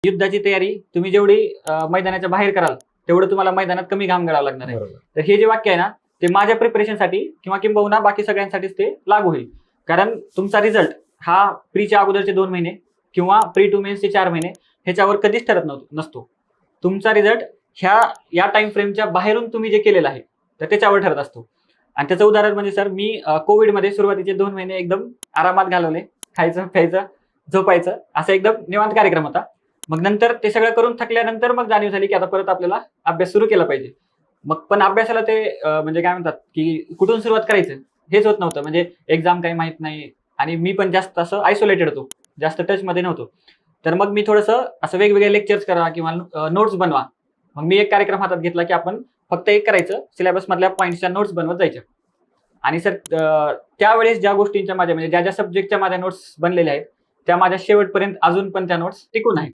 युद्धाची तयारी तुम्ही जेवढी मैदानाच्या बाहेर कराल तेवढं तुम्हाला मैदानात कमी घाम गाळावा लागणार आहे. तर हे जे वाक्य आहे ना ते माझ्या प्रिपरेशनसाठी किंवा किंबहुना बाकी सगळ्यांसाठीच ते लागू होईल. कारण तुमचा रिझल्ट हा प्रीच्या अगोदरचे 2 महिने किंवा प्री टू मेन्सचे 4 महिने ह्याच्यावर कधीच ठरत नसतो. तुमचा रिझल्ट या टाइम फ्रेमच्या बाहेरून तुम्ही जे केलेलं आहे तर त्याच्यावर ठरत असतो. आणि त्याचं उदाहरण म्हणजे सर मी कोविडमध्ये सुरुवातीचे 2 महिने एकदम आरामात घालवले. खायचं प्यायचं झोपायचं असा एकदम निवांत कार्यक्रम होता. मग नंतर ते सगळं करून थकल्यानंतर मग जाणीव झाली की आता परत आपल्याला अभ्यास सुरू केला पाहिजे. मग पण अभ्यासाला ते म्हणजे काय म्हणतात की कुठून सुरुवात करायचं हेच होत नव्हतं. म्हणजे एक्झाम काही माहित नाही आणि मी पण जास्त असं आयसोलेटेड होतो, जास्त टचमध्ये नव्हतो. तर मग मी थोडंसं असं वेगवेगळे लेक्चर्स करा किंवा नोट्स बनवा. मग मी एक कार्यक्रम हातात घेतला की आपण फक्त एक करायचं, सिलेबस मधल्या पॉईंट्सच्या नोट्स बनवत जायच्या. आणि सर त्यावेळेस ज्या गोष्टींच्या माझ्या म्हणजे ज्या ज्या सब्जेक्टच्या माझ्या नोट्स बनलेल्या आहेत त्या माझ्या शेवटपर्यंत अजून पण त्या नोट्स टिकून आहेत.